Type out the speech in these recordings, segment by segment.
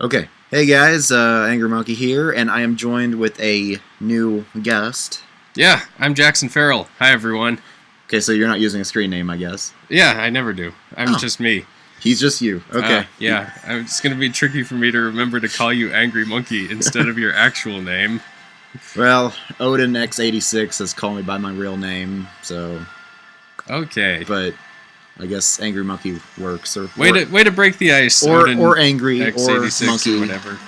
Okay. Hey guys, Angry Monkey here, and I am joined with a new guest. Yeah, I'm Jackson Ferrell. Hi, everyone. Okay, so you're not using a screen name, I guess. Yeah, I never do. I'm just me. He's just you. Okay. Yeah, it's going to be tricky for me to remember to call you Angry Monkey instead of your actual name. Well, Odin X86 has called me by my real name, so... Okay. But I guess Angry Monkey works. Or way to break the ice. Or Angry, X86 or Monkey. Or whatever.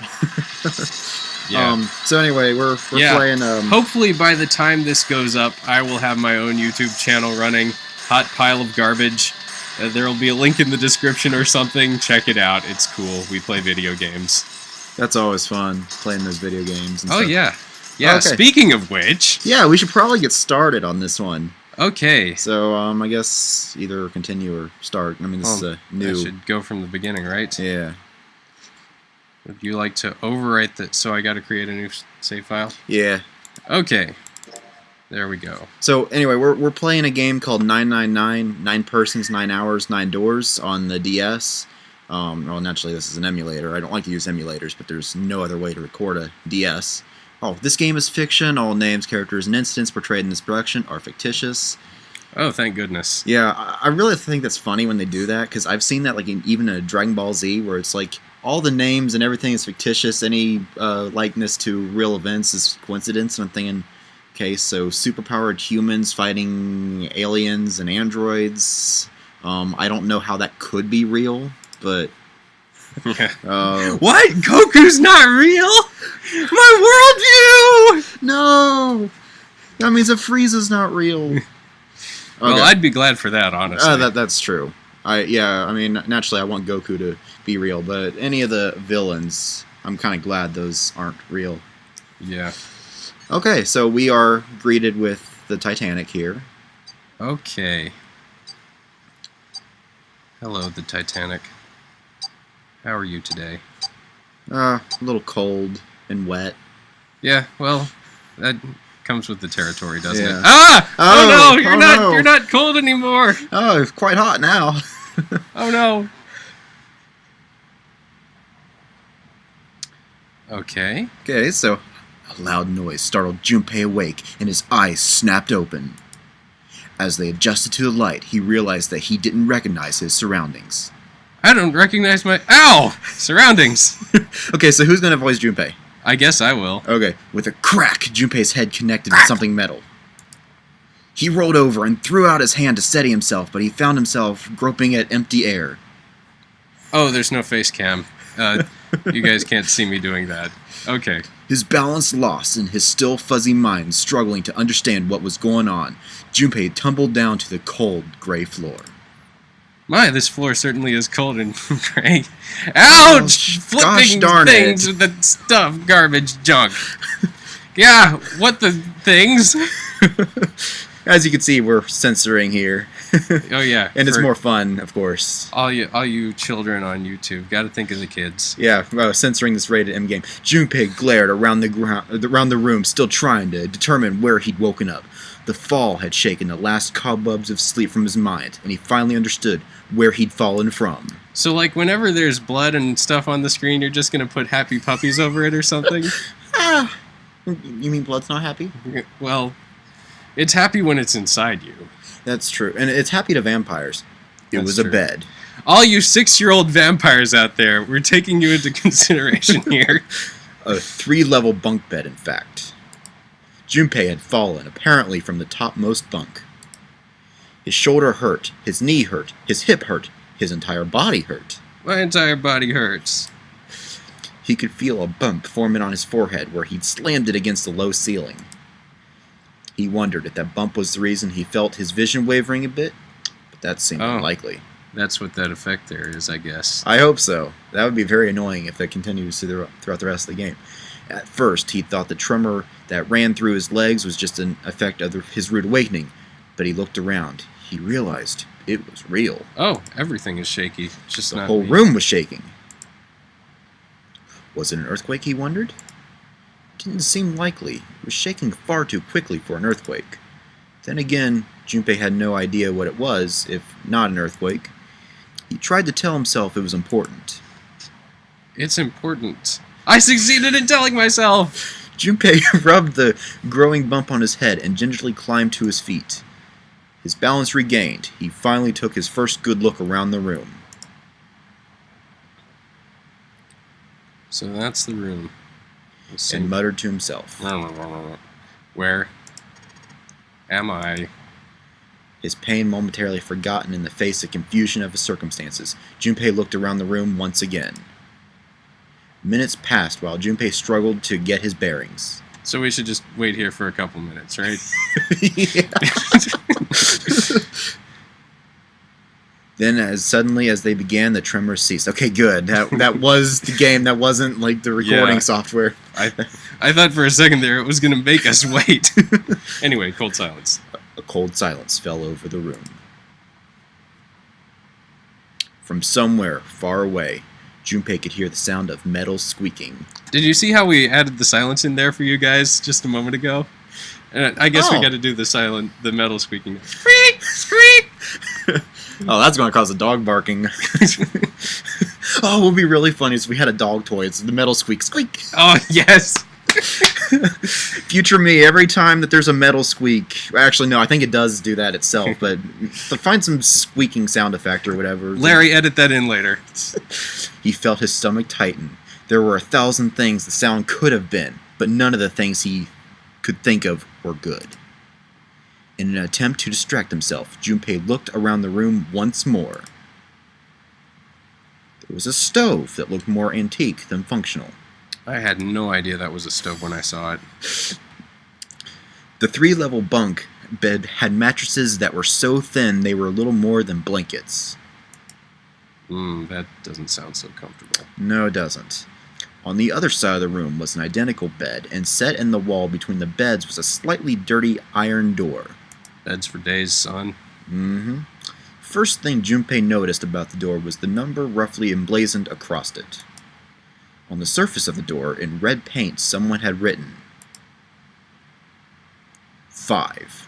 Yeah. So anyway, we're playing... Hopefully by the time this goes up, I will have my own YouTube channel running. Hot pile of garbage. There will be a link in the description or something. Check it out. It's cool. We play video games. That's always fun, playing those video games and stuff. Yeah. Yeah, okay. Speaking of which... Yeah, we should probably get started on this one. Okay. So, I guess either continue or start. I mean, this is a new... I should go from the beginning, right? Yeah. Would you like to overwrite that? So I got to create a new save file? Yeah. Okay. There we go. So, anyway, we're playing a game called 999, 9 Persons, 9 Hours, 9 Doors on the DS. Well, naturally, this is an emulator. I don't like to use emulators, but there's no other way to record a DS. Oh, this game is fiction. All names, characters, and incidents portrayed in this production are fictitious. Oh, thank goodness. Yeah, I really think that's funny when they do that, because I've seen that like even in a Dragon Ball Z, where it's like all the names and everything is fictitious. Any likeness to real events is coincidence. And I'm thinking, okay, so superpowered humans fighting aliens and androids. I don't know how that could be real, but... What? Goku's not real? My worldview! No! That means that Frieza's not real. Okay. Well, I'd be glad for that, honestly. That's true. I mean, naturally I want Goku to be real, but any of the villains, I'm kind of glad those aren't real. Yeah. Okay, so we are greeted with the Titanic here. Okay. Hello, the Titanic. How are you today? A little cold and wet. Yeah, well, that comes with the territory, doesn't it? Ah! Oh no, you're not cold anymore. Oh, it's quite hot now. Oh no. Okay. Okay, so a loud noise startled Junpei awake, and his eyes snapped open. As they adjusted to the light, he realized that he didn't recognize his surroundings. I don't recognize my... Ow! Surroundings! Okay, so who's gonna voice Junpei? I guess I will. Okay, with a crack, Junpei's head connected with something metal. He rolled over and threw out his hand to steady himself, but he found himself groping at empty air. Oh, there's no face cam. You guys can't see me doing that. Okay. His balance lost and his still fuzzy mind struggling to understand what was going on, Junpei tumbled down to the cold, gray floor. My, this floor certainly is cold and gray. Ouch! Flipping things with the stuff, garbage, junk. Yeah, what the things? As you can see, we're censoring here. Oh yeah, and it's more fun, of course. All you children on YouTube, got to think of the kids. Yeah, censoring this rated M game. Junpei glared around the room, still trying to determine where he'd woken up. The fall had shaken the last cobwebs of sleep from his mind, and he finally understood where he'd fallen from. So, like, whenever there's blood and stuff on the screen, you're just gonna put happy puppies over it or something? You mean blood's not happy? Well, it's happy when it's inside you. That's true, and it's happy to vampires. It was a bed. All you 6-year-old vampires out there, we're taking you into consideration here. A 3-level bunk bed, in fact. Junpei had fallen, apparently from the topmost bunk. His shoulder hurt, his knee hurt, his hip hurt, his entire body hurt. My entire body hurts. He could feel a bump forming on his forehead where he'd slammed it against the low ceiling. He wondered if that bump was the reason he felt his vision wavering a bit, but that seemed unlikely. That's what that effect there is, I guess. I hope so. That would be very annoying if that continues throughout the rest of the game. At first, he thought the tremor that ran through his legs was just an effect of his rude awakening, but he looked around. He realized it was real. Oh, everything is shaky. It's just the whole room was shaking. Was it an earthquake, he wondered? It didn't seem likely. It was shaking far too quickly for an earthquake. Then again, Junpei had no idea what it was, if not an earthquake. He tried to tell himself it was important. It's important. I succeeded in telling myself! Junpei rubbed the growing bump on his head and gingerly climbed to his feet. His balance regained, he finally took his first good look around the room. So that's the room. And muttered to himself. Where am I? His pain momentarily forgotten in the face of confusion of his circumstances, Junpei looked around the room once again. Minutes passed while Junpei struggled to get his bearings. So we should just wait here for a couple minutes, right? Then, as suddenly as they began, the tremors ceased. Okay, good. That was the game. That wasn't like the recording software. I thought for a second there it was going to make us wait. Anyway, cold silence. A cold silence fell over the room. From somewhere far away, Junpei could hear the sound of metal squeaking. Did you see how we added the silence in there for you guys just a moment ago? And I guess we got to do the metal squeaking. Squeak! Squeak! Oh, that's going to cause a dog barking. Oh, it would be really funny if we had a dog toy. It's the metal squeak. Squeak! Oh, yes! Future me, every time that there's a metal squeak... Actually, no, I think it does do that itself, but find some squeaking sound effect or whatever. Larry, edit that in later. He felt his stomach tighten. There were 1,000 things the sound could have been, but none of the things he could think of were good. In an attempt to distract himself, Junpei looked around the room once more. There was a stove that looked more antique than functional. I had no idea that was a stove when I saw it. The 3-level bunk bed had mattresses that were so thin they were little more than blankets. That doesn't sound so comfortable. No, it doesn't. On the other side of the room was an identical bed, and set in the wall between the beds was a slightly dirty iron door. Beds for days, son. Mm-hmm. First thing Junpei noticed about the door was the number roughly emblazoned across it. On the surface of the door, in red paint, someone had written 5.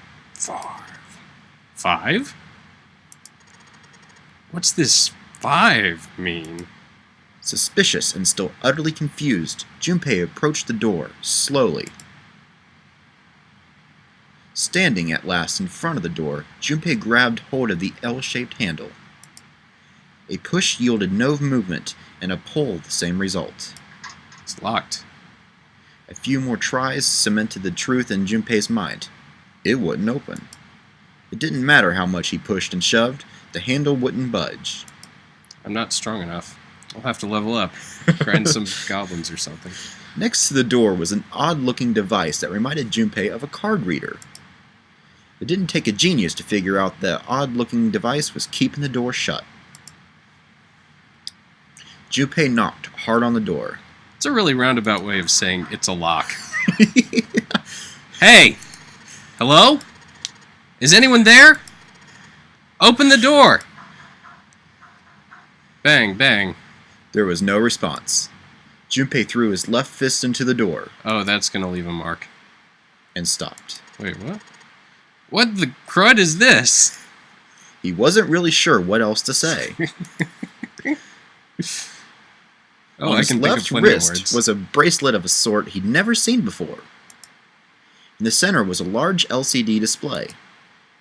5? What's this 5 mean? Suspicious and still utterly confused, Junpei approached the door, slowly. Standing at last in front of the door, Junpei grabbed hold of the L-shaped handle. A push yielded no movement, and a pull the same result. It's locked. A few more tries cemented the truth in Junpei's mind. It wouldn't open. It didn't matter how much he pushed and shoved, the handle wouldn't budge. I'm not strong enough. I'll have to level up. Grind some goblins or something. Next to the door was an odd-looking device that reminded Junpei of a card reader. It didn't take a genius to figure out the odd-looking device was keeping the door shut. Junpei knocked hard on the door. It's a really roundabout way of saying it's a lock. Hey! Hello? Is anyone there? Open the door! Bang, bang. There was no response. Junpei threw his left fist into the door. Oh, that's gonna leave a mark. And stopped. Wait, what? What the crud is this? He wasn't really sure what else to say. Oh, On I his can think of left plenty of wrist words. was a bracelet of a sort he'd never seen before. In the center was a large LCD display.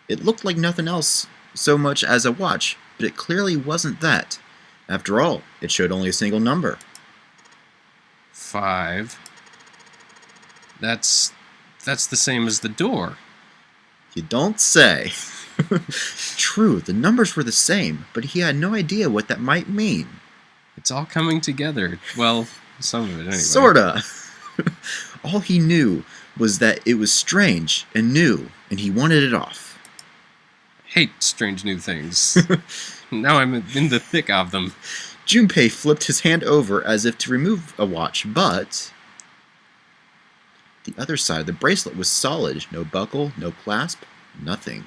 It looked like nothing else so much as a watch, but it clearly wasn't that. After all, it showed only a single number. 5. That's the same as the door. You don't say. True, the numbers were the same, but he had no idea what that might mean. It's all coming together. Well, some of it anyway. Sorta. All he knew was that it was strange and new, and he wanted it off. Hate strange new things. Now I'm in the thick of them. Junpei flipped his hand over as if to remove a watch, but the other side of the bracelet was solid. No buckle, no clasp, nothing.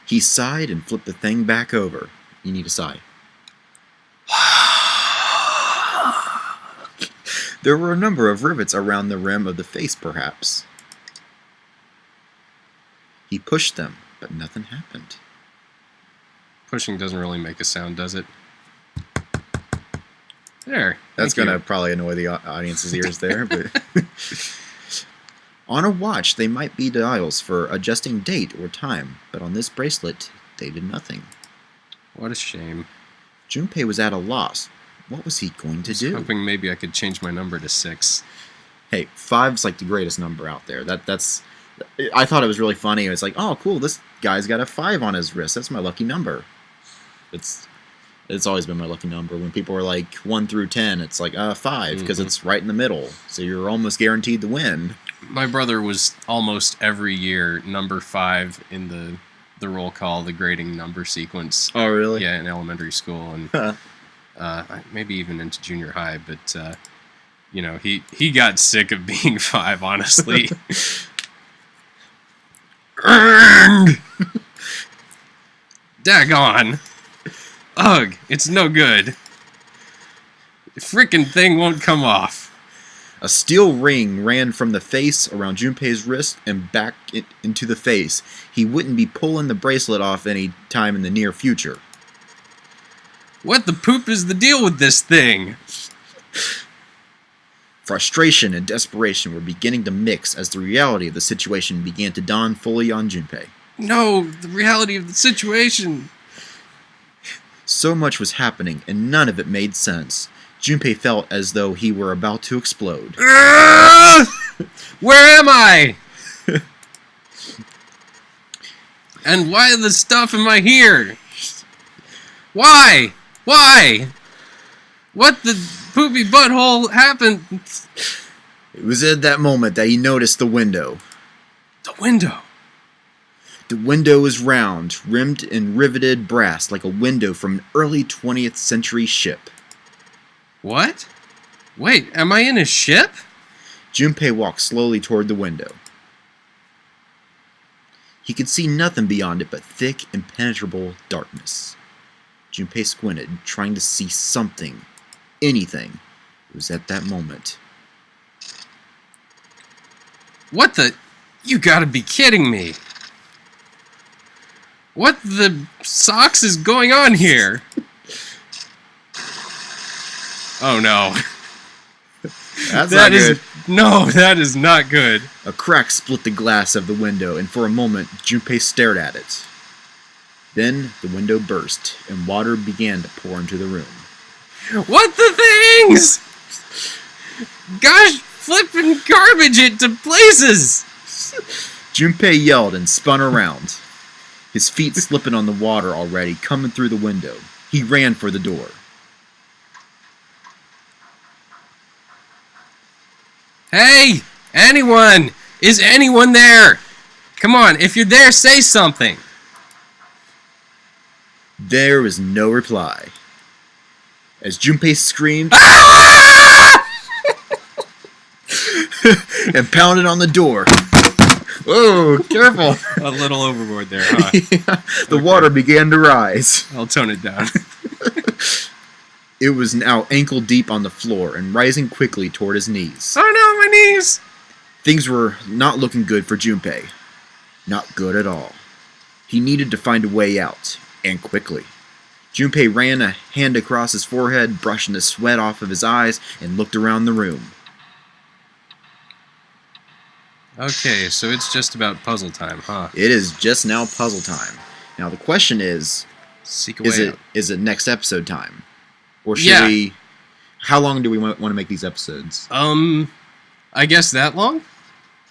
He sighed and flipped the thing back over. You need a sigh. There were a number of rivets around the rim of the face, perhaps. He pushed them, but nothing happened. Pushing doesn't really make a sound, does it? There. That's Thank going you. to probably annoy the audience's ears there. But on a watch, they might be dials for adjusting date or time, but on this bracelet, they did nothing. What a shame. Junpei was at a loss. What was he going to do? Hoping maybe I could change my number to 6. Hey, 5's like the greatest number out there. That's. I thought it was really funny. It's like, oh, cool, this guy's got a 5 on his wrist. That's my lucky number. It's always been my lucky number. When people are like 1 through 10, it's like 5 because it's right in the middle. So you're almost guaranteed to win. My brother was almost every year number 5 in the roll call, the grading number sequence. Oh, really? Yeah, in elementary school and maybe even into junior high. But you know, he got sick of being 5. Honestly. Daggone. Ugh, it's no good. The frickin' thing won't come off. A steel ring ran from the face around Junpei's wrist and back into the face. He wouldn't be pulling the bracelet off any time in the near future. What the poop is the deal with this thing? Frustration and desperation were beginning to mix as the reality of the situation began to dawn fully on Junpei. No, the reality of the situation. So much was happening, and none of it made sense. Junpei felt as though he were about to explode. Where am I? And why the stuff am I here? Why? Why? What the poopy butthole happened? It was at that moment that he noticed the window. The window. The window was round, rimmed in riveted brass like a window from an early 20th century ship. What? Wait, am I in a ship? Junpei walked slowly toward the window. He could see nothing beyond it but thick, impenetrable darkness. Junpei squinted, trying to see something, anything. It was at that moment. What the? You gotta be kidding me. What the socks is going on here? Oh no. That's not good. No, that is not good. A crack split the glass of the window, and for a moment, Junpei stared at it. Then the window burst, and water began to pour into the room. What the things? Gosh, flipping garbage it to places! Junpei yelled and spun around, his feet slipping on the water already, coming through the window. He ran for the door. Hey! Anyone! Is anyone there? Come on, if you're there, say something! There was no reply. As Junpei screamed and pounded on the door. Whoa, careful! A little overboard there, huh? Yeah, the water began to rise. I'll tone it down. It was now ankle deep on the floor and rising quickly toward his knees. Oh no, my knees! Things were not looking good for Junpei. Not good at all. He needed to find a way out, and quickly. Junpei ran a hand across his forehead, brushing the sweat off of his eyes, and looked around the room. Okay, so it's just about puzzle time, huh? It is just now puzzle time. Now the question is, Seek a way out. is it next episode time? Or should we... How long do we want to make these episodes? I guess that long?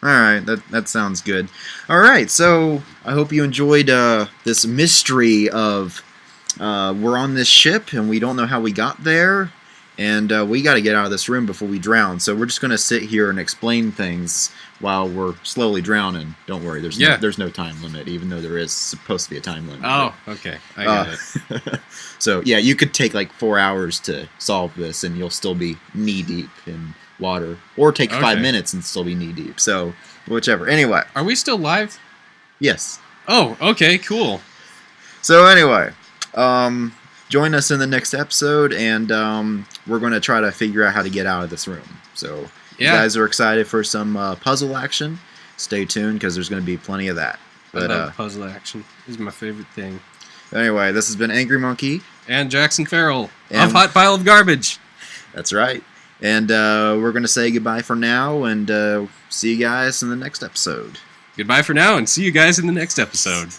Alright, that sounds good. Alright, so I hope you enjoyed this mystery of we're on this ship and we don't know how we got there, and we got to get out of this room before we drown. So we're just going to sit here and explain things while we're slowly drowning. Don't worry, there's no time limit, even though there is supposed to be a time limit. Oh, okay. I got it. So, yeah, you could take like 4 hours to solve this, and you'll still be knee-deep in water. Or take 5 minutes and still be knee-deep. So, whichever. Anyway. Are we still live? Yes. Oh, okay, cool. So, anyway, join us in the next episode, and we're going to try to figure out how to get out of this room. So, if you guys are excited for some puzzle action, stay tuned, because there's going to be plenty of that. But, I love puzzle action. This is my favorite thing. Anyway, this has been Angry Monkey. And Jackson Ferrell of Hot Pile of Garbage. That's right. And we're going to say goodbye for now, and see you guys in the next episode. Goodbye for now, and see you guys in the next episode.